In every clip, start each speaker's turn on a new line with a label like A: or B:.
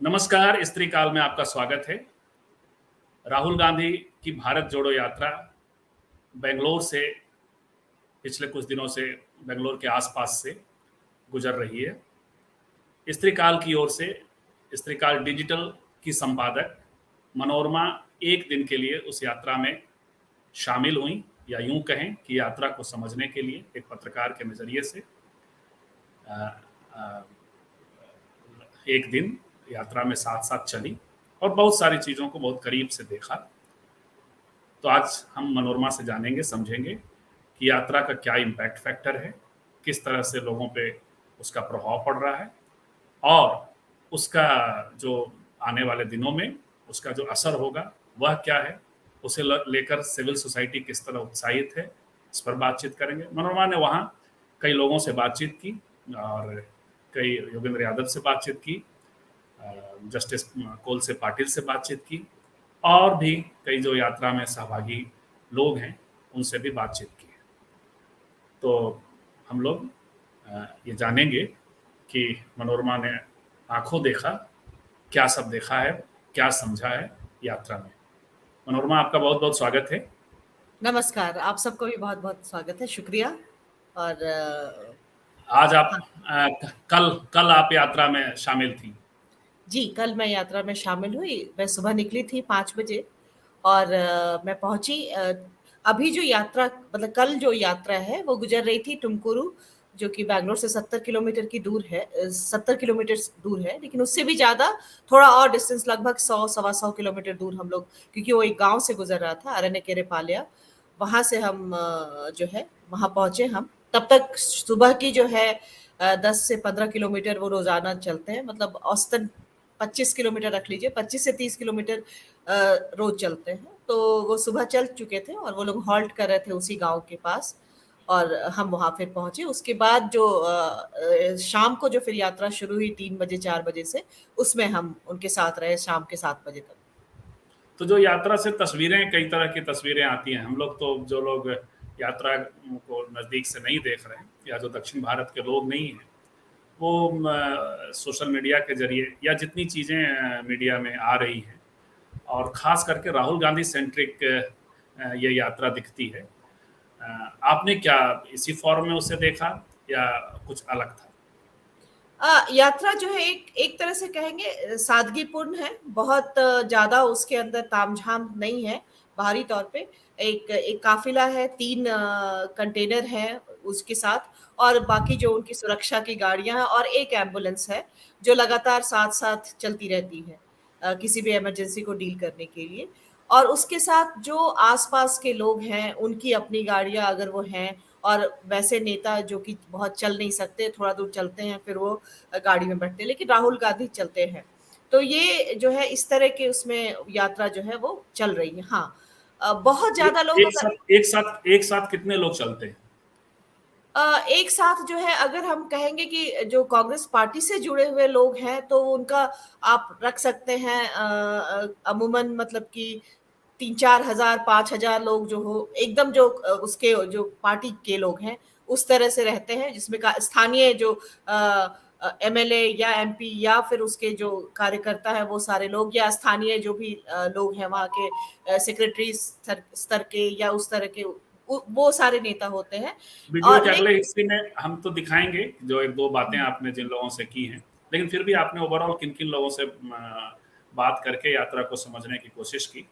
A: नमस्कार, स्त्री काल में आपका स्वागत है। राहुल गांधी की भारत जोड़ो यात्रा बेंगलोर से पिछले कुछ दिनों से बेंगलोर के आसपास से गुजर रही है। स्त्री काल की ओर से स्त्री काल डिजिटल की संपादक मनोरमा एक दिन के लिए उस यात्रा में शामिल हुई, या यूं कहें कि यात्रा को समझने के लिए एक पत्रकार के नजरिए से अ, अ, एक दिन यात्रा में साथ साथ चली और बहुत सारी चीज़ों को बहुत करीब से देखा। तो आज हम मनोरमा से जानेंगे, समझेंगे कि यात्रा का क्या इम्पैक्ट फैक्टर है, किस तरह से लोगों पे उसका प्रभाव पड़ रहा है और उसका जो आने वाले दिनों में उसका जो असर होगा वह क्या है, उसे लेकर सिविल सोसाइटी किस तरह उत्साहित है, इस पर बातचीत करेंगे। मनोरमा ने वहाँ कई लोगों से बातचीत की और कई योगेंद्र यादव से बातचीत की, जस्टिस कोल से पाटिल से बातचीत की और भी कई जो यात्रा में सहभागी लोग हैं उनसे भी बातचीत की। तो हम लोग ये जानेंगे कि मनोरमा ने आंखों देखा, क्या सब देखा है, क्या समझा है यात्रा में। मनोरमा, आपका बहुत बहुत स्वागत है।
B: नमस्कार, आप सबको भी बहुत-बहुत स्वागत है, शुक्रिया। और
A: आज आप
B: हाँ,
A: कल कल आप यात्रा में शामिल थी।
B: जी, कल मैं यात्रा में शामिल हुई। मैं सुबह निकली थी 5 बजे और मैं पहुँची अभी जो यात्रा मतलब कल जो यात्रा है, वो गुज़र रही थी तुमकुरू, जो कि बैंगलोर से 70 किलोमीटर की दूर है 70 किलोमीटर दूर है, लेकिन उससे भी ज़्यादा थोड़ा और डिस्टेंस लगभग 100 सवा 100 किलोमीटर दूर हम लोग क्योंकि वो एक गाँव से गुज़र रहा था, अरण्यकेरेपालया। वहाँ से हम जो है, वहाँ पहुँचे हम। तब तक सुबह की जो है 10 से 15 किलोमीटर वो रोज़ाना चलते हैं, मतलब औसतन 25 किलोमीटर रख लीजिए, 25 से 30 किलोमीटर रोज़ चलते हैं। तो वो सुबह चल चुके थे और वो लोग हॉल्ट कर रहे थे उसी गाँव के पास और हम वहाँ फिर पहुँचे। उसके बाद जो शाम को जो फिर यात्रा शुरू हुई 3 बजे 4 बजे से, उसमें हम उनके साथ रहे शाम के 7 बजे तक।
A: तो जो यात्रा से तस्वीरें, कई तरह की तस्वीरें आती हैं। हम लोग तो जो लोग यात्रा को नज़दीक से नहीं देख रहे हैं या जो दक्षिण भारत के लोग नहीं हैं, वो सोशल मीडिया के जरिए या जितनी चीज़ें मीडिया में आ रही हैं और ख़ास करके राहुल गांधी सेंट्रिक ये यात्रा दिखती है। आपने क्या इसी फॉर्म में उसे देखा या कुछ अलग था?
B: यात्रा जो है एक एक तरह से कहेंगे सादगीपूर्ण है। बहुत ज़्यादा उसके अंदर तामझाम नहीं है, बाहरी तौर पे। एक एक काफ़िला है, 3 कंटेनर हैं उसके साथ और बाकी जो उनकी सुरक्षा की गाड़ियाँ हैं और एक एम्बुलेंस है, जो लगातार साथ-साथ चलती रहती है किसी भी इमरजेंसी को डील करने के लिए। और उसके साथ जो आस-पास के लोग हैं, उनकी अपनी गाड़ियाँ अगर वो हैं और वैसे नेता जो कि बहुत चल नहीं सकते, थोड़ा दूर चलते हैं, फिर वो गाड़ी में बैठते हैं, लेकिन राहुल गांधी चलते हैं। तो ये जो है इस तरह के उसमें यात्रा जो है वो चल रही है। हाँ, बहुत
A: एक
B: ज़्यादा लोग
A: एक
B: अगर
A: साथ एक साथ एक साथ कितने लोग चलते हैं?
B: एक साथ जो है अगर हम कहेंगे कि जो कांग्रेस पार्टी से जुड़े हुए लोग हैं, तो उनका आप रख सकते हैं अमूमन मतलब कि 3-4 हज़ार 5,000 लोग जो हो एकदम जो उसके जो पार्टी के लोग हैं, उस तरह से रहते हैं जिसमें का स्थानीय जो एमएलए या एमपी या फिर उसके जो कार्यकर्ता हैं वो सारे लोग या स्थानीय जो भी लोग हैं वहाँ के सेक्रेटरी स्तर स्तर के या उस तरह के वो सारे नेता होते हैं।
A: वीडियो के अगले
B: लेकिन
A: हिस्से में हम तो दिखाएंगे जो एक दो बातें आपने जिन लोगों से की हैं, लेकिन फिर भी आपने ओवरऑल किन किन लोगों से बात करके यात्रा को समझने की कोशिश की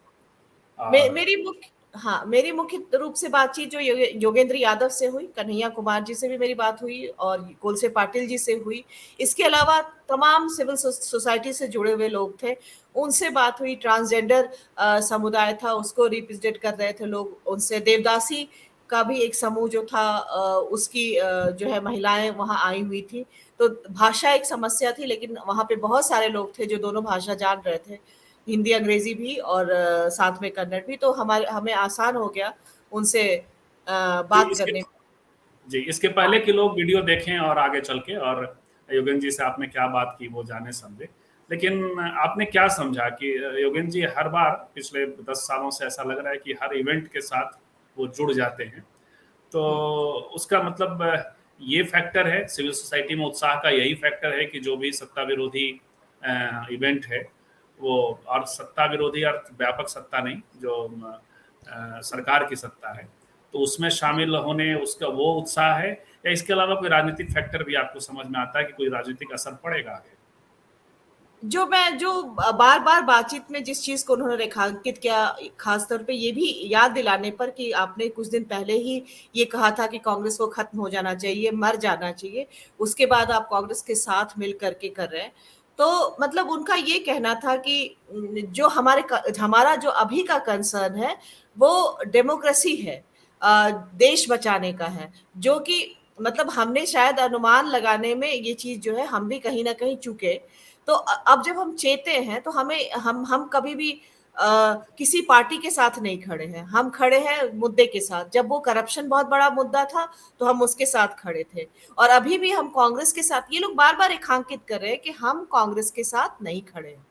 B: मे
A: और
B: मेरी मुख्य हाँ, मेरी मुख्य रूप से बातचीत जो योगेंद्र यादव से हुई, कन्हैया कुमार जी से भी मेरी बात हुई और कोलसे पाटिल जी से हुई। इसके अलावा तमाम सिविल सोसाइटी से जुड़े हुए लोग थे, उनसे बात हुई। ट्रांसजेंडर समुदाय था, उसको रिप्रेजेंट कर रहे थे लोग, उनसे देवदासी का भी एक समूह जो था उसकी जो है महिलाएँ वहाँ आई हुई थी। तो भाषा एक समस्या थी, लेकिन वहाँ पे बहुत सारे लोग थे जो दोनों भाषा जान रहे थे। हिंदी, अंग्रेज़ी भी और साथ में कन्नड़ भी, तो हमें आसान हो गया उनसे
A: जी
B: बात
A: इसके
B: करने।
A: जी इसके पहले के लोग वीडियो देखें और आगे चल के और योगेंद्र जी से आपने क्या बात की वो जाने समझे। लेकिन आपने क्या समझा कि योगेंद्र जी हर बार पिछले 10 सालों से ऐसा लग रहा है कि हर इवेंट के साथ वो जुड़ जाते हैं, तो
B: हुँ।
A: उसका मतलब ये फैक्टर है सिविल सोसाइटी में उत्साह का, यही फैक्टर है कि जो भी सत्ता विरोधी इवेंट है वो, और सत्ता विरोधी और व्यापक सत्ता नहीं, जो सरकार की सत्ता है, तो उसमें शामिल होने उसका वो उत्साह है, या इसके अलावा कोई राजनीतिक फैक्टर भी आपको समझ में आता है कि कोई राजनीतिक असर पड़ेगा आगे?
B: जो बार बार बातचीत में जिस चीज को उन्होंने रेखांकित किया, खासतौर पे ये भी याद दिलाने पर कि आपने कुछ दिन पहले ही ये कहा था कि कांग्रेस को खत्म हो जाना चाहिए, मर जाना चाहिए, उसके बाद आप कांग्रेस के साथ मिल करके कर रहे हैं। तो मतलब उनका ये कहना था कि जो हमारा जो अभी का कंसर्न है वो डेमोक्रेसी है, देश बचाने का है, जो कि मतलब हमने शायद अनुमान लगाने में ये चीज जो है हम भी कहीं ना कहीं चूके। तो अब जब हम चेते हैं तो हमें हम कभी भी किसी पार्टी के साथ नहीं खड़े हैं, हम खड़े हैं मुद्दे के साथ। जब वो करप्शन बहुत बड़ा मुद्दा था तो हम उसके साथ खड़े थे, और अभी भी हम कांग्रेस के साथ। ये लोग बार बार रेखांकित कर रहे हैं कि हम कांग्रेस के साथ नहीं खड़े हैं,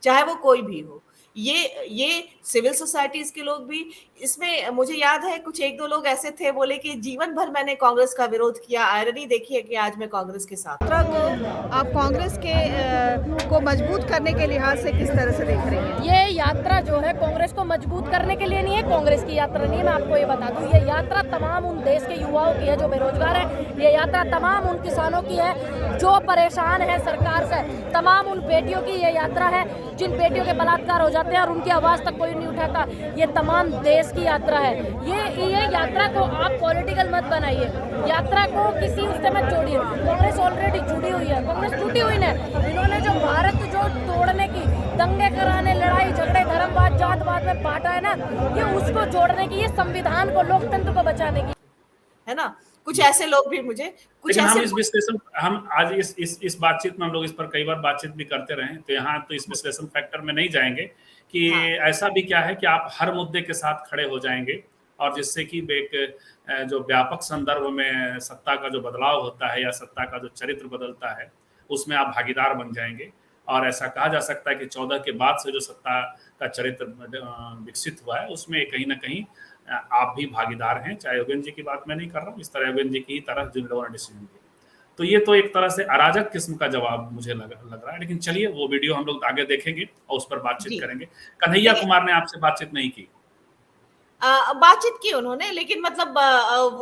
B: चाहे वो कोई भी हो। ये सिविल सोसाइटीज के लोग भी इसमें, मुझे याद है कुछ एक दो लोग ऐसे थे, बोले कि जीवन भर मैंने कांग्रेस का विरोध किया, आयरनी देखिए कि आज मैं कांग्रेस के साथ।
C: आप कांग्रेस के को मजबूत करने के लिहाज से किस तरह से देख रही हैं?
D: ये यात्रा जो है कांग्रेस को मजबूत करने के लिए नहीं है, कांग्रेस की यात्रा नहीं है। मैं आपको ये बता दूं, ये यात्रा तमाम उन देश के युवाओं की है जो बेरोजगार है, ये यात्रा तमाम उन किसानों की है जो परेशान है सरकार से, तमाम उन बेटियों की ये यात्रा है जिन बेटियों के बलात्कार हो जाते हैं और उनकी आवाज तक कोई नहीं उठाता। ये तमाम देश की यात्रा है। ये यात्रा को आप पॉलिटिकल मत बनाइए, यात्रा को किसी उससे मत जोड़िए। कांग्रेस ऑलरेडी जुड़ी हुई है, कांग्रेस टूटी हुई है। इन्होंने जो भारत जो तोड़ने की, दंगे कराने, लड़ाई झगड़े, धर्मवाद जातवाद में बांटा है ना, ये उसको जोड़ने की, ये संविधान को, लोकतंत्र को बचाने की
B: है ना। कुछ ऐसे लोग भी मुझे कुछ
A: लेकिन
B: ऐसे
A: हम इस विश्लेषण, हम आज इस बातचीत में हम लोग इस पर कई बार बातचीत भी करते रहे, तो यहाँ तो इस विश्लेषण फैक्टर में नहीं जाएंगे कि
B: हाँ।
A: ऐसा भी क्या है कि आप हर मुद्दे के साथ खड़े हो जाएंगे, और जिससे कि एक जो व्यापक संदर्भ में सत्ता का जो बदलाव होता है या सत्ता का जो चरित्र बदलता है उसमें आप भागीदार बन जाएंगे। और ऐसा कहा जा सकता है कि 14 के बाद से जो सत्ता का चरित्र विकसित हुआ है उसमें कहीं ना कहीं आप भी भागीदार हैं। चाहे योगेंद्र जी की बात मैं नहीं कर रहा हूँ, इस तरह योगेंद्र जी की तरह जिन लोगों ने डिसीजन लिया, तो ये तो एक तरह से अराजक किस्म का जवाब मुझे लग रहा है। लेकिन चलिए वो वीडियो हम लोग आगे देखेंगे और उस पर बातचीत करेंगे। कन्हैया कुमार ने आपसे बातचीत नहीं की?
B: बातचीत की उन्होंने, लेकिन मतलब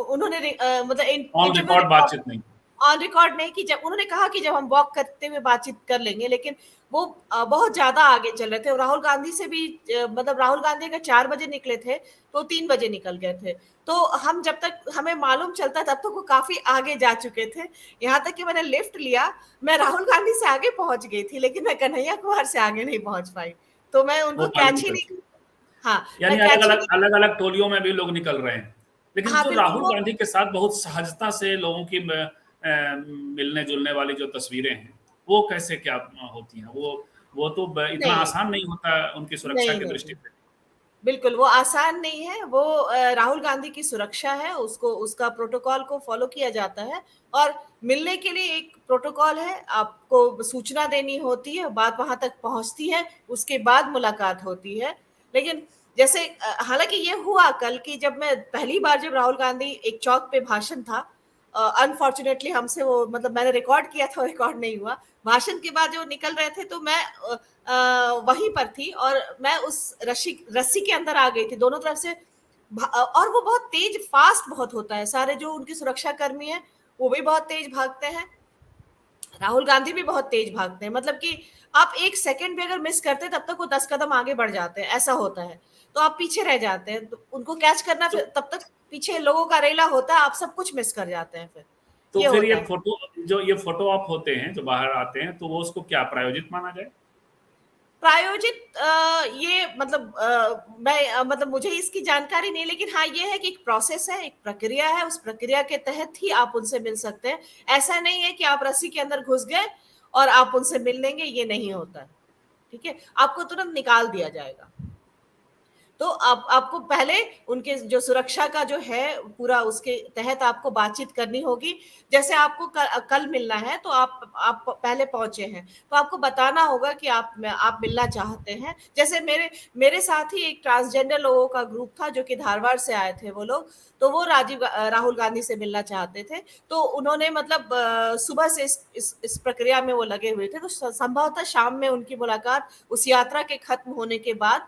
B: उन्होंने मतलब
A: ऑन रिकॉर्ड बातचीत नहीं?
B: ऑन रिकॉर्ड नहीं की। जब उन्होंने कहा कि जब हम वॉक करते हुए बातचीत कर लेंगे, लेकिन वो बहुत ज्यादा आगे चल रहे थे। राहुल गांधी से भी मतलब राहुल गांधी अगर 4 बजे निकले थे तो 3 बजे निकल गए थे। तो हम जब तक हमें मालूम चलता तब तक वो काफी आगे जा चुके थे। यहाँ तक कि मैंने लिफ्ट लिया, मैं राहुल गांधी से आगे पहुंच गई थी, लेकिन मैं कन्हैया कुमार से आगे नहीं पहुंच पाई, तो मैं उनको कैच ही नहीं। हाँ,
A: यानी अलग अलग टोलियों में भी लोग निकल रहे हैं। लेकिन
B: हाँ,
A: जो राहुल गांधी के साथ बहुत सहजता से लोगों की मिलने जुलने वाली जो तस्वीरें हैं वो कैसे क्या होती हैं? वो तो इतना आसान नहीं होता उनकी सुरक्षा की दृष्टि से।
B: बिल्कुल वो आसान नहीं है। वो राहुल गांधी की सुरक्षा है, उसको उसका प्रोटोकॉल को फॉलो किया जाता है, और मिलने के लिए एक प्रोटोकॉल है, आपको सूचना देनी होती है, बात वहां तक पहुंचती है, उसके बाद मुलाकात होती है। लेकिन जैसे हालांकि ये हुआ कल की, जब मैं पहली बार जब राहुल गांधी एक चौक पे भाषण था, अनफॉर्चुनेटली हमसे वो मतलब मैंने रिकॉर्ड किया था, रिकॉर्ड नहीं हुआ। भाषण के बाद जो निकल रहे थे तो मैं वहीं पर थी, और मैं उस रस्सी के अंदर आ गई थी दोनों तरफ से। और वो बहुत तेज, फास्ट बहुत होता है, सारे जो उनकी सुरक्षा कर्मी है वो भी बहुत तेज भागते हैं, राहुल गांधी भी बहुत तेज भागते हैं। मतलब कि आप 1 सेकंड भी अगर मिस करते हैं तब तक वो 10 कदम आगे बढ़ जाते हैं, ऐसा होता है। तो आप पीछे रह जाते हैं, तो उनको कैच करना
A: तो,
B: तब तक पीछे लोगों का रेला होता है, आप सब कुछ मिस कर जाते हैं।
A: तो फिर ये फोटो ऑप होते हैं जो बाहर आते हैं, तो वो उसको क्या प्रायोजित माना जाए?
B: प्रायोजित ये मतलब मैं मतलब मुझे इसकी जानकारी नहीं, लेकिन हाँ ये है कि एक प्रोसेस है, एक प्रक्रिया है, उस प्रक्रिया के तहत ही आप उनसे मिल सकते हैं। ऐसा नहीं है कि आप रस्सी के अंदर घुस गए और आप उनसे मिल लेंगे, ये नहीं होता है। ठीक है, आपको तुरंत निकाल दिया जाएगा। तो आपको पहले उनके जो सुरक्षा का जो है पूरा उसके तहत आपको बातचीत करनी होगी। जैसे आपको कल मिलना है तो आप पहले पहुंचे हैं तो आपको बताना होगा कि आप मिलना चाहते हैं। जैसे मेरे साथ ही एक ट्रांसजेंडर लोगों का ग्रुप था जो कि धारवाड़ से आए थे वो लोग, तो वो राहुल गांधी से मिलना चाहते थे। तो उन्होंने मतलब सुबह से इस प्रक्रिया में वो लगे हुए थे, तो संभवतः शाम में उनकी मुलाकात उस यात्रा के खत्म होने के बाद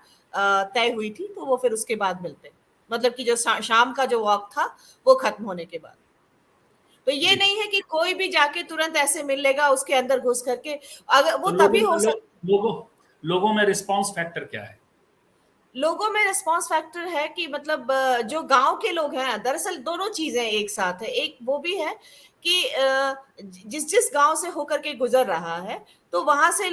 B: तय हुई थी। तो वो फिर उसके बाद मिलते, मतलब कि जो शाम का जो वॉक था वो खत्म होने के बाद। तो ये नहीं है कि कोई भी जाके तुरंत ऐसे मिल लेगा उसके अंदर घुस करके, अगर वो
A: तो
B: तभी हो सकता।
A: लोगों में रिस्पांस फैक्टर क्या है?
B: लोगों में रिस्पांस फैक्टर है कि मतलब जो गांव के लोग हैं, दरअसल दोनों चीजें एक साथ है। एक वो भी है कि जिस गांव से होकर के गुजर रहा है, तो वहां से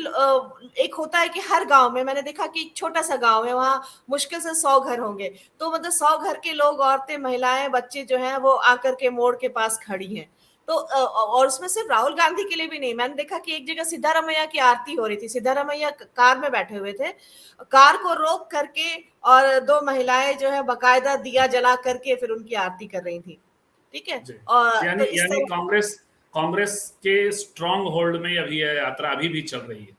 B: एक होता है कि हर गांव में मैंने देखा कि छोटा सा गांव है, वहां मुश्किल से 100 घर होंगे, तो मतलब 100 घर के लोग, औरतें, महिलाएं, बच्चे जो हैं वो आकर के मोड़ के पास खड़ी हैं। तो और उसमें सिर्फ राहुल गांधी के लिए भी नहीं, मैंने देखा कि एक जगह सिद्धारमैया की आरती हो रही थी, सिद्धारमैया कार में बैठे हुए थे, कार को रोक करके और 2 महिलाएं जो है बकायदा दिया जला करके फिर उनकी आरती कर रही थी। ठीक है। और
A: यानी
B: तो इस तरह
A: कांग्रेस के स्ट्रॉन्ग होल्ड में अभी यह यात्रा अभी भी चल रही है,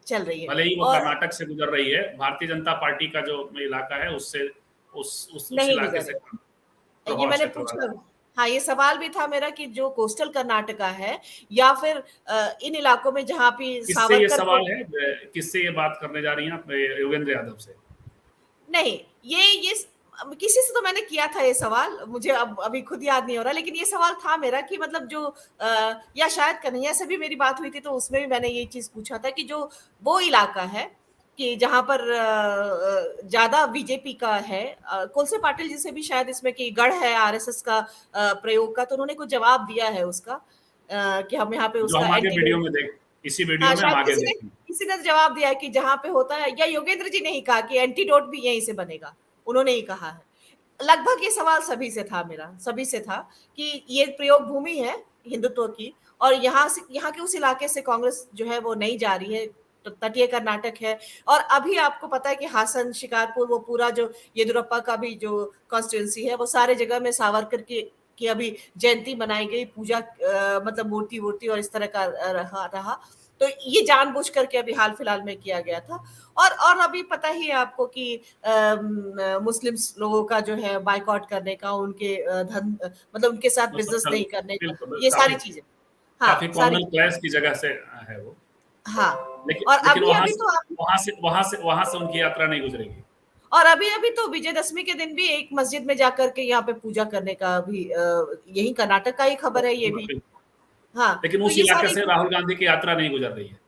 B: चल रही है।
A: भले ही वो
B: और
A: कर्नाटक से गुजर रही है, भारतीय जनता पार्टी का जो इलाका है उससे उस
B: नहीं
A: इलाके
B: गुजर
A: से
B: रही। ये मैंने पूछा, हाँ, ये सवाल भी था मेरा कि जो कोस्टल कर्नाटका है या फिर इन इलाकों में जहाँ पे
A: किससे ये
B: सावरकर
A: सवाल है, किससे ये बात करने जा रही हैं आप? योगेंद्र यादव से?
B: नहीं, ये किसी से तो मैंने किया था ये सवाल, मुझे अब अभी खुद याद नहीं हो रहा, लेकिन ये सवाल था मेरा कि मतलब जो या शायद कन्हैया से भी मेरी बात हुई थी, तो उसमें भी मैंने ये चीज पूछा था कि जो वो इलाका है कि जहां पर ज्यादा बीजेपी का है, कोलसे पाटिल जी से भी शायद इसमें कि गढ़ है आरएसएस का प्रयोग का, तो उन्होंने कुछ जवाब दिया है उसका कि हम यहाँ पे
A: जो
B: उसका
A: हम आगे वीडियो में इसी वीडियो में हम आगे देखेंगे।
B: किसी ने जवाब दिया है कि जहां पे होता है, या योगेंद्र जी ने ही कहा कि एंटीडोट भी यहीं से बनेगा, उन्होंने ही कहा है। लगभग ये सवाल सभी से था, मेरा सभी से था कि ये प्रयोग भूमि है हिंदुत्व की, और यहाँ के उस इलाके से कांग्रेस जो है वो नहीं जा रही है, तो तटीय कर्नाटक है। और अभी आपको पता है कि हासन, शिकारपुर, वो पूरा जो येदियुरप्पा का भी जो कॉन्स्टिट्यूंसी है, वो सारे जगह में सावरकर की अभी जयंती मनाई गई, पूजा मतलब मूर्ति और इस तरह का रहा। तो ये जानबूझ करके अभी हाल फिलहाल में किया गया था। और अभी पता ही है आपको कि मुस्लिम लोगों का जो है बाइकआउट करने का, उनके धन मतलब उनके साथ बिजनेस नहीं करने का, ये सारी चीजें, हाँ,
A: काफी कॉमन क्लास की जगह से है वो।
B: हाँ।
A: लेकिन
B: और अभी तो
A: वहां से उनकी यात्रा नहीं गुजरेगी।
B: और अभी तो विजयदशमी के दिन भी एक मस्जिद में जाकर के यहाँ पे पूजा करने का भी यही कर्नाटक का ही खबर है ये भी। हाँ,
A: लेकिन
B: तो
A: उस
B: ये
A: इलाके
B: सारी
A: से राहुल गांधी की यात्रा नहीं गुजर रही है।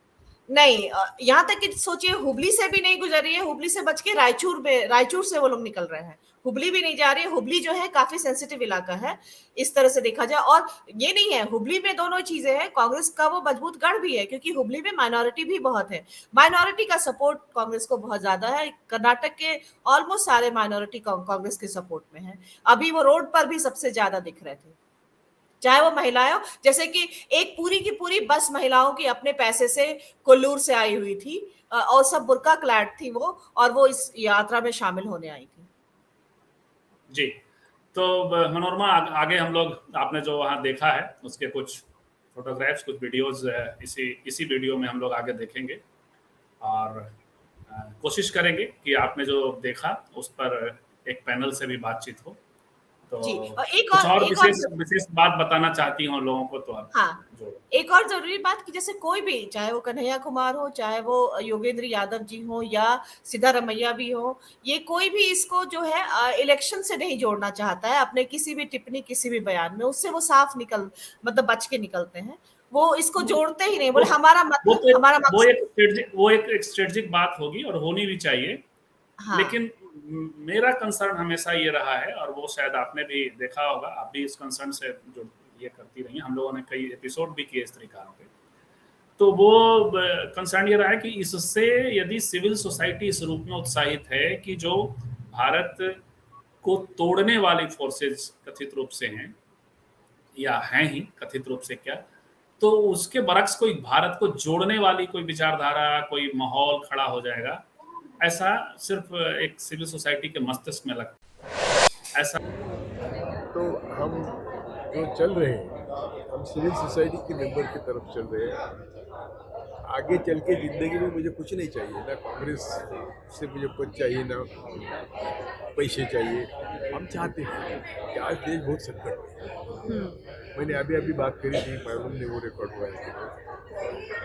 B: नहीं, यहाँ तक कि सोचिए हुबली से भी नहीं गुजर रही है, हुबली से बच के रायचूर से वो लोग निकल रहे हैं, हुबली भी नहीं जा रही है। हुबली जो है काफी सेंसिटिव इलाका है इस तरह से देखा जाए। और ये नहीं है, हुबली में दोनों चीजें हैं, कांग्रेस का वो मजबूत गढ़ भी है, क्योंकि हुबली में माइनॉरिटी भी बहुत है, माइनॉरिटी का सपोर्ट कांग्रेस को बहुत ज्यादा है। कर्नाटक के ऑलमोस्ट सारे माइनॉरिटी कांग्रेस के सपोर्ट में है। अभी वो रोड पर भी सबसे ज्यादा दिख रहे थे, चाहे वो महिलाएं हो, जैसे कि एक पूरी की पूरी बस महिलाओं की अपने पैसे से कोल्लूर से आई हुई थी, और सब बुर्का क्लैड थी वो, और वो इस यात्रा में शामिल होने आई थी।
A: जी, तो मनोरमा, आगे हम लोग, आपने जो वहाँ देखा है उसके कुछ फोटोग्राफ्स, कुछ वीडियोस इसी वीडियो में हम लोग आगे देखेंगे, और कोशिश करेंगे कि आपने जो देखा उस पर एक पैनल से भी बातचीत हो। तो
B: जी,
A: और विशेष बात बताना चाहती हूँ लोगों को, तो आप
B: हाँ, एक और जरूरी बात कि जैसे कोई भी, चाहे वो कन्हैया कुमार हो, चाहे वो योगेंद्र यादव जी हो, या सिद्धारमैया भी हो, ये कोई भी इसको जो है इलेक्शन से नहीं जोड़ना चाहता है अपने किसी भी टिप्पणी, किसी भी बयान में, उससे वो साफ मतलब बच के निकलते हैं, वो इसको जोड़ते ही नहीं, बोले हमारा मकसद।
A: वो एक स्ट्रेटेजिक बात होगी और होनी भी चाहिए। हाँ। लेकिन मेरा कंसर्न हमेशा ये रहा है, और वो शायद आपने भी देखा होगा, आप भी इस कंसर्न से जो ये करती रही, हम लोगों ने कई एपिसोड भी किए इस तरीका पे, तो वो कंसर्न ये रहा है कि इससे यदि सिविल सोसाइटी इस रूप में उत्साहित है कि जो भारत को तोड़ने वाली फोर्सेज कथित रूप से हैं, या हैं ही कथित रूप से, क्या तो उसके बरक्स कोई भारत को जोड़ने वाली कोई विचारधारा, कोई माहौल खड़ा हो जाएगा, ऐसा सिर्फ एक सिविल सोसाइटी के मस्तिष्क में लगता है। ऐसा
E: तो हम जो चल रहे हैं, हम सिविल सोसाइटी के मेंबर की तरफ चल रहे हैं। आगे चल के ज़िंदगी में मुझे कुछ नहीं चाहिए, ना कांग्रेस से मुझे पद चाहिए, ना पैसे चाहिए। हम चाहते हैं कि आज देश बहुत संकट में है। मैंने अभी बात करी थी, मालूम नहीं वो रिकॉर्ड हुआ है।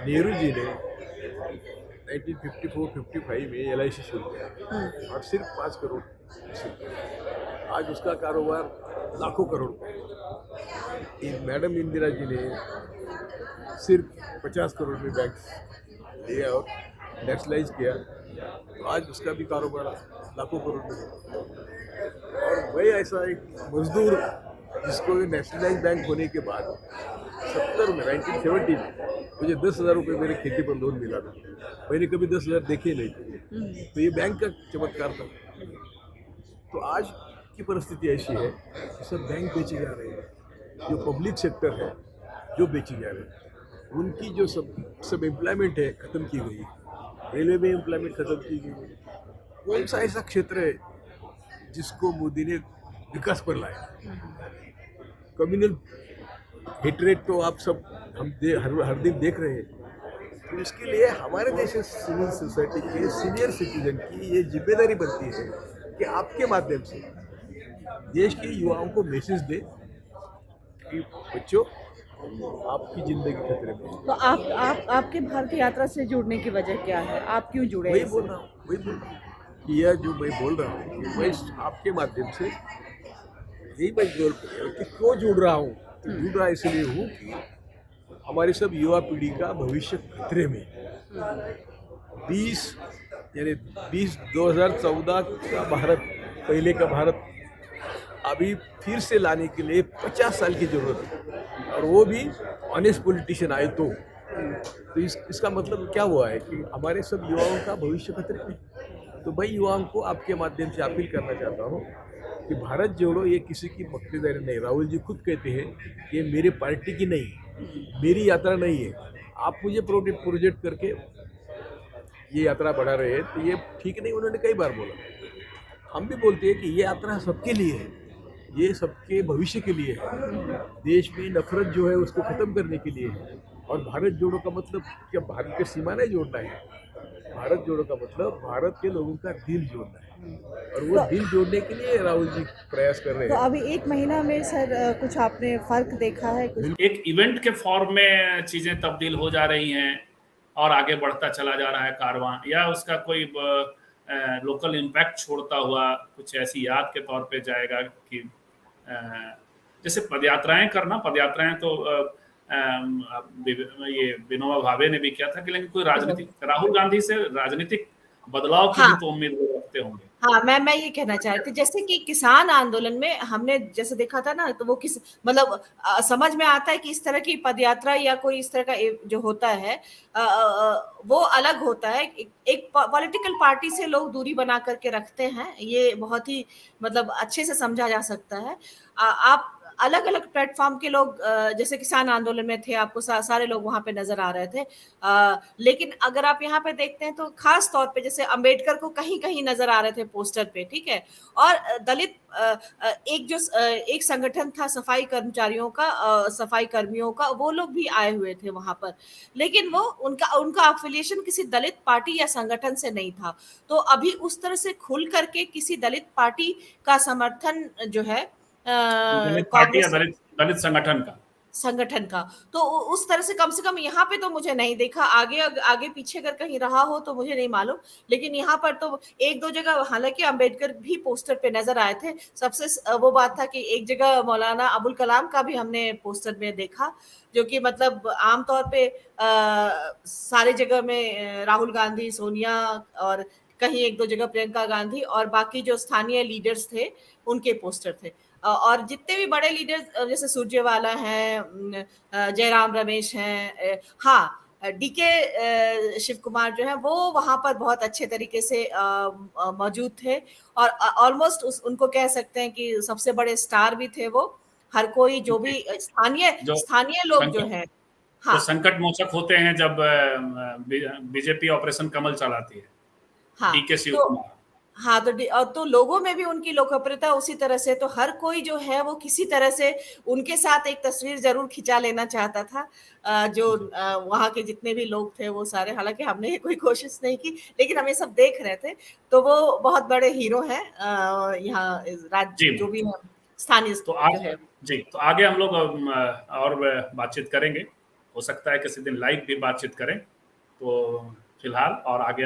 E: नेहरू जी ने 1954-55 में LIC शुरू किया और सिर्फ 5 करोड़ से किया। आज उसका कारोबार लाखों करोड़ का। मैडम इंदिरा जी ने सिर्फ 50 करोड़ में बैंक लिया और नेशनलाइज किया, तो आज उसका भी कारोबार लाखों करोड़ में है। और वही ऐसा एक मजदूर जिसको नेशनलाइज बैंक होने के बाद 1970 में मुझे 10,000 रुपये मेरे खेती पर लोन मिला था। मैंने कभी 10,000 देखे नहीं थे, तो ये बैंक का चमत्कार था। तो आज की परिस्थिति ऐसी है कि सब बैंक बेचे जा रहे हैं, जो पब्लिक सेक्टर है जो बेचे जा रहे हैं, उनकी जो सब एम्प्लॉयमेंट है ख़त्म की गई है। रेलवे में एम्प्लॉयमेंट ख़त्म की गई है। कौन सा ऐसा क्षेत्र है जिसको मोदी ने विकास पर लाया? कम्युनल हेट्रेड तो आप सब हर दिन देख रहे हैं। तो इसके लिए हमारे देश सिविल सोसाइटी के सीनियर सिटीजन की ये जिम्मेदारी बनती है कि आपके माध्यम से देश के युवाओं को मैसेज दे कि बच्चों, आपकी जिंदगी खतरे में।
C: तो आपके भारत यात्रा से जुड़ने की वजह क्या है? आप क्यों जुड़े?
E: वही बोल रहा हूँ कि यह जो मैं बोल रहा हूँ कि मैं आपके माध्यम से यही मैं जोड़ कि क्यों जुड़ रहा हूँ। तो जुड़ रहा इसलिए हूँ कि हमारी सब युवा पीढ़ी का भविष्य खतरे में। 2014 का भारत, पहले का भारत अभी फिर से लाने के लिए 50 साल की जरूरत है, और वो भी ऑनेस्ट पॉलिटिशियन आए तो इसका मतलब क्या हुआ है कि हमारे सब युवाओं का भविष्य खतरे में। तो मैं युवाओं को आपके माध्यम से अपील करना चाहता हूँ कि भारत जोड़ो ये किसी की मक्तेदारी नहीं। राहुल जी खुद कहते हैं कि ये मेरी पार्टी की नहीं, मेरी यात्रा नहीं है। आप मुझे प्रोजेक्ट करके ये यात्रा बढ़ा रहे हैं, तो ये ठीक नहीं। उन्होंने कई बार बोला। हम भी बोलते हैं कि ये यात्रा सबके लिए है, ये सबके भविष्य के लिए है। देश में नफरत जो है उसको ख़त्म करने के लिए है। और भारत जोड़ो का मतलब क्या भारत के सीमा नहीं जोड़ना है। भारत जोड़ो का मतलब भारत के लोगों का दिल जोड़ना है, और वो दिल जोड़ने के लिए राहुल जी प्रयास कर रहे हैं।
C: तो अभी 1 महीना में सर कुछ आपने फर्क देखा है? कुछ
A: एक इवेंट के फॉर्म में चीजें तब्दील हो जा रही हैं और आगे बढ़ता चला जा रहा है कारवां, या उसका कोई लोकल इम्पैक्ट छोड़ता हुआ कुछ ऐसी याद के तौर पे जाएगा कि जैसे पदयात्राएं तो ये विनोबा भावे ने भी किया था कि, लेकिन कोई राजनीतिक, राहुल गांधी से राजनीतिक बदलाव की भी तो उम्मीद रखते होंगे।
B: हाँ, मैं ये कहना चाह रही थी, जैसे कि किसान आंदोलन में हमने जैसे देखा था ना, तो वो किस मतलब समझ में आता है कि इस तरह की पदयात्रा या कोई इस तरह का जो होता है वो अलग होता है। एक पॉलिटिकल पार्टी से लोग दूरी बना करके रखते हैं, ये बहुत ही मतलब अच्छे से समझा जा सकता है। आप अलग अलग प्लेटफॉर्म के लोग जैसे किसान आंदोलन में थे, आपको सारे लोग वहां पे नजर आ रहे थे, लेकिन अगर आप यहाँ पे देखते हैं तो खास तौर पे जैसे अंबेडकर को कहीं कहीं नजर आ रहे थे पोस्टर पे, ठीक है। और दलित एक संगठन था सफाई कर्मचारियों का, सफाई कर्मियों का, वो लोग भी आए हुए थे वहां पर, लेकिन वो उनका अफिलिएशन किसी दलित पार्टी या संगठन से नहीं था। तो अभी उस तरह से खुल करके किसी दलित पार्टी का समर्थन जो है
A: पार्टी या दलित संगठन का तो उस तरह से कम यहाँ पे तो मुझे नहीं देखा। आगे पीछे अगर कहीं रहा हो तो मुझे नहीं मालूम, लेकिन यहाँ पर तो एक दो जगह हालांकि अंबेडकर भी पोस्टर पे नजर आए थे। सबसे वो बात था कि एक जगह मौलाना अबुल कलाम का भी हमने पोस्टर में देखा, जो कि मतलब आमतौर पे सारे जगह में राहुल गांधी, सोनिया और कहीं एक दो जगह प्रियंका गांधी और बाकी जो स्थानीय लीडर्स थे उनके पोस्टर थे। और जितने भी बड़े लीडर जैसे सुरजेवाला हैं, जयराम रमेश हैं, हाँ डीके शिव कुमार जो है वो वहां पर बहुत अच्छे तरीके से मौजूद थे और ऑलमोस्ट उनको कह सकते हैं कि सबसे बड़े स्टार भी थे वो। हर कोई जो भी स्थानीय लोग जो है, हाँ, तो संकट मोचक होते हैं जब बीजेपी ऑपरेशन कमल चलाती है।
B: हाँ
A: डीके शिव
B: तो
A: कुमार।
B: हाँ तो लोगों में भी उनकी लोकप्रियता उसी तरह से, तो हर कोई जो है वो किसी तरह से उनके साथ एक तस्वीर जरूर खिंचा लेना चाहता था। वहाँ के जितने भी लोग थे वो सारे, हालांकि हमने कोई कोशिश नहीं की, लेकिन हम ये सब देख रहे थे। तो वो बहुत बड़े हीरो हैं यहाँ राज्य जो भी है स्थानीय
A: तो
B: जो है।
A: तो आगे हम लोग और बातचीत करेंगे, हो सकता है किसी दिन लाइव भी बातचीत करें। तो फिलहाल और आगे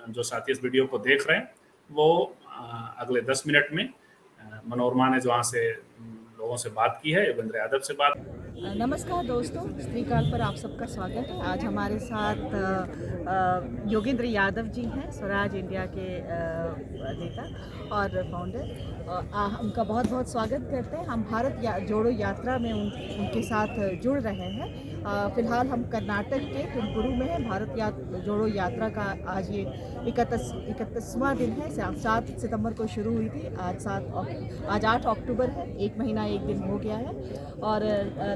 A: जो साथी इस वीडियो को देख रहे हैं वो अगले 10 मिनट में मनोरमा ने जहाँ से लोगों से बात की है, योगेंद्र यादव से बात।
C: नमस्कार दोस्तों, स्त्रीकाल पर आप सबका स्वागत है। आज हमारे साथ योगेंद्र यादव जी हैं, स्वराज इंडिया के नेता और फाउंडर। उनका बहुत बहुत स्वागत करते हैं। हम भारत जोड़ो यात्रा में उनके साथ जुड़ रहे हैं। फिलहाल हम कर्नाटक के तुमकुरू में हैं। भारत जोड़ो यात्रा का आज ये 31वां दिन है। 7 सितंबर को शुरू हुई थी, आज 8 अक्टूबर है। 1 महीना 1 दिन हो गया है और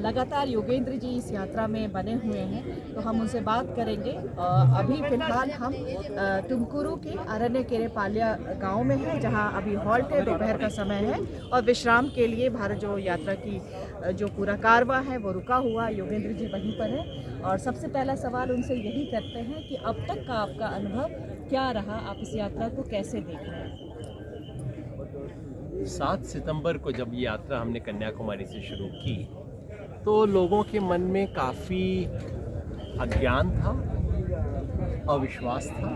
C: लगातार योगेंद्र जी इस यात्रा में बने हुए हैं, तो हम उनसे बात करेंगे। अभी फिलहाल हम तुमकुरू के अरण्यकेरे पाल्या गांव में हैं, जहां अभी हॉल्ट है, दोपहर का समय है और विश्राम के लिए भारत जोड़ो यात्रा की जो पूरा कारवां है वो रुका हुआ। योगेंद्र जी वहीं पर है और सबसे पहला सवाल उनसे यही करते हैं कि अब तक का आपका अनुभव क्या रहा, आप इस यात्रा को कैसे देख रहे हैं?
F: 7 सितंबर को जब ये यात्रा हमने कन्याकुमारी से शुरू की तो लोगों के मन में काफ़ी अज्ञान था, अविश्वास था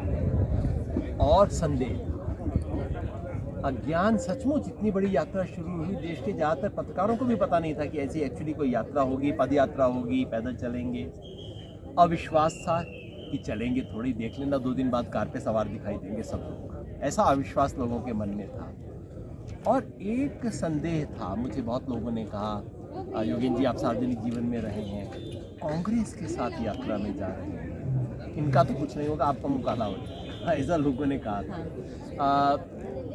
F: और संदेह था। अज्ञान, सचमुच इतनी बड़ी यात्रा शुरू हुई, देश के ज़्यादातर पत्रकारों को भी पता नहीं था कि ऐसी एक्चुअली कोई यात्रा होगी, पद यात्रा होगी, पैदल चलेंगे। अविश्वास था कि चलेंगे थोड़ी, देख लेना 2 दिन बाद कार पे सवार दिखाई देंगे सब लोग, ऐसा अविश्वास लोगों के मन में था। और एक संदेह था, मुझे बहुत लोगों ने कहा, योगेंद्र जी आप सार्वजनिक जीवन में रहे हैं, कांग्रेस के साथ यात्रा में जा रहे हैं, इनका तो कुछ नहीं होगा, आपका मुकाबला होगा, ऐसा लोगों ने कहा था।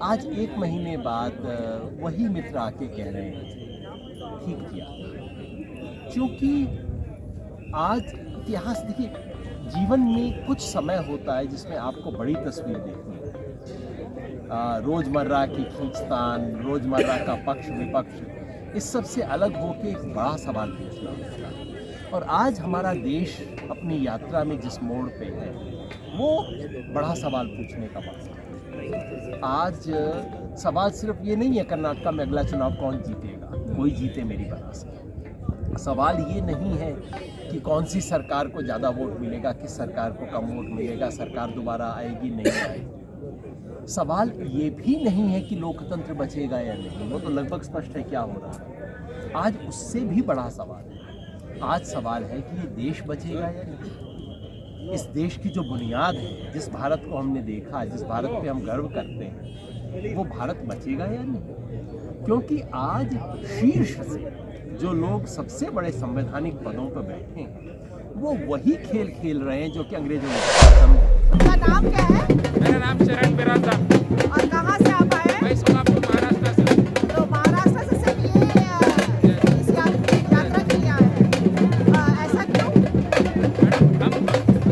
F: आज 1 महीने बाद वही मित्र आके कह रहे हैं ठीक किया, क्योंकि आज इतिहास देखिए, जीवन में कुछ समय होता है जिसमें आपको बड़ी तस्वीर देखनी है। रोजमर्रा की खींचतान, रोजमर्रा का पक्ष विपक्ष, इस सब से अलग होकर एक बड़ा सवाल पूछना होता है। और आज हमारा देश अपनी यात्रा में जिस मोड़ पे है वो बड़ा सवाल पूछने का वक्त है। आज सवाल सिर्फ ये नहीं है कर्नाटक में अगला चुनाव कौन जीतेगा, कोई जीते मेरी बना से। सवाल ये नहीं है कि कौन सी सरकार को ज़्यादा वोट मिलेगा, किस सरकार को कम वोट मिलेगा, सरकार दोबारा आएगी नहीं आएगी। सवाल ये भी नहीं है कि लोकतंत्र बचेगा या नहीं, वो तो लगभग स्पष्ट है क्या हो रहा है। आज उससे भी बड़ा सवाल है, आज सवाल है कि ये देश बचेगा या नहीं। इस देश की जो बुनियाद है, जिस भारत को हमने देखा, जिस भारत पे हम गर्व करते हैं, वो भारत बचेगा या नहीं। क्योंकि आज शीर्ष से जो लोग सबसे बड़े संवैधानिक पदों पर बैठे हैं वो वही खेल खेल रहे हैं जो कि अंग्रेजों ने।
C: आपका नाम क्या है?
G: मेरा नाम चरण बिराजा।
C: और कहाँ से आप आए?
G: मैं सोलापुर महाराष्ट्र से।
C: तो महाराष्ट्र से सिर्फ ये इस यात्रा के लिए आए हैं, ऐसा क्यों?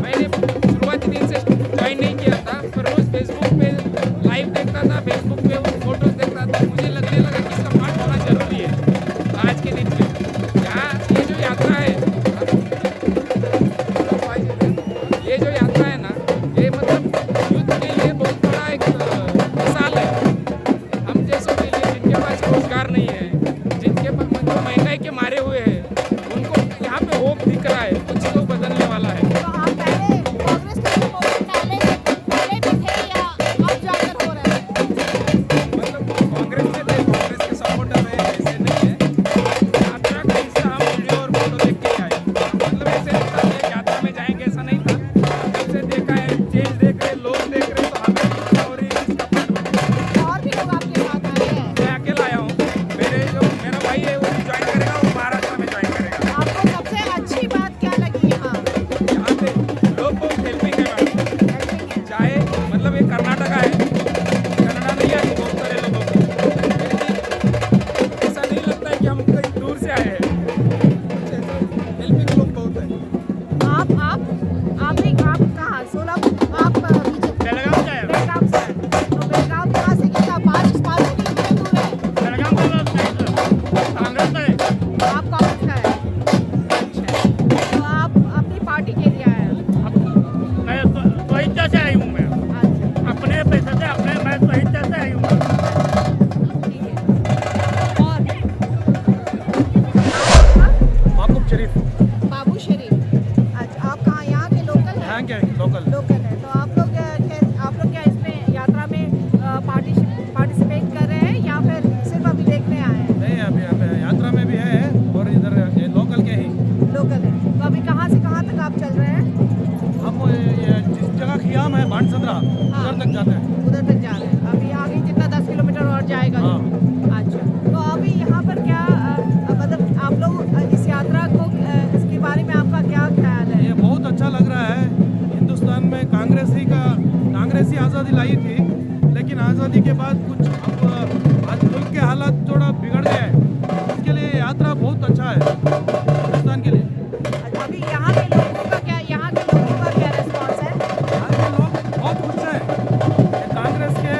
G: मैंने शुरुआती दिन से ज्वाइन नहीं किया था, पर रोज फेसबुक पे लाइव देखता था, फेसबुक पे वो फोटोज देखता था, मुझे लगने लगा कि इसका पार्ट होना जरूरी है आज के दिन में। यहाँ ये जो यात्रा है, ये जो यात्रा है ना, ये मतलब युद्ध के लिए बहुत
H: खियाम है बाणसंद्रा, उधर तक जाते हैं।
C: उधर तक जा रहे हैं। अभी आगे कितना 10 किलोमीटर और जाएगा?
H: हाँ।
C: अच्छा, तो अभी यहाँ पर क्या मतलब आप लोग इस यात्रा को इसके बारे में आपका क्या ख्याल है?
H: ये बहुत अच्छा लग रहा है। हिंदुस्तान में कांग्रेस ही आज़ादी लाई थी, लेकिन आज़ादी के बाद कुछ अब आज मुल्क के हालात थोड़ा बिगड़ गए हैं। उसके लिए यात्रा बहुत अच्छा है हिंदुस्तान के लिए।
C: अभी यहाँ के लोगों का क्या रिस्पॉन्स है?
H: यहाँ के लोग बहुत खुश हैं। ये कांग्रेस के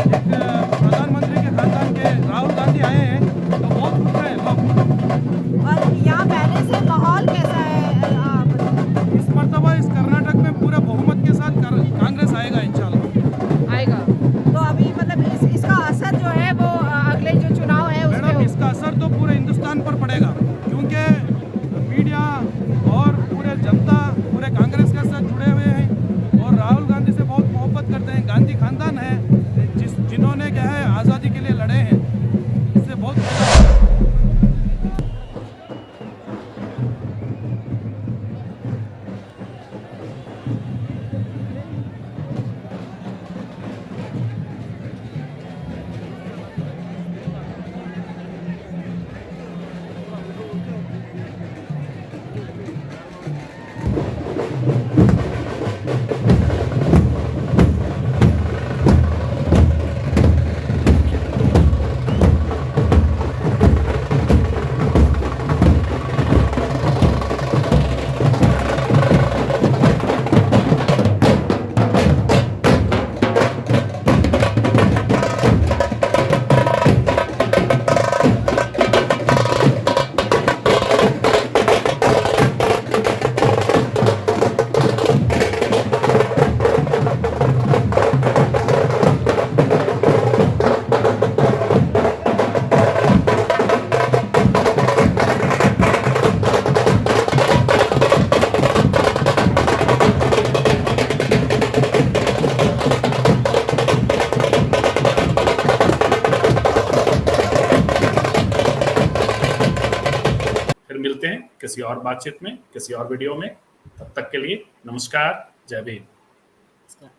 H: एक प्रधानमंत्री के खानदान के राहुल गांधी आए हैं, तो बहुत खुश हैं लोग।
C: और यहाँ पहले से माहौल कैसा है?
H: इस मरतबा इस कर्नाटक में पूरे बहुमत के साथ कांग्रेस आएगा इंशाल्लाह।
C: आएगा तो अभी मतलब इसका असर जो है वो अगले जो चुनाव है
H: मैडम,
C: उसमें
H: इसका असर तो पूरे हिंदुस्तान पर पड़ेगा, क्योंकि मीडिया और पूरे जनता पूरे कांग्रेस के साथ जुड़े हुए हैं और राहुल गांधी से बहुत मोहब्बत करते हैं। गांधी खानदान है जिन्होंने क्या है आज़ादी के लिए लड़े हैं, इससे बहुत
A: मिलते हैं किसी और बातचीत में, किसी और वीडियो में। तब तक के लिए नमस्कार, जय भीम।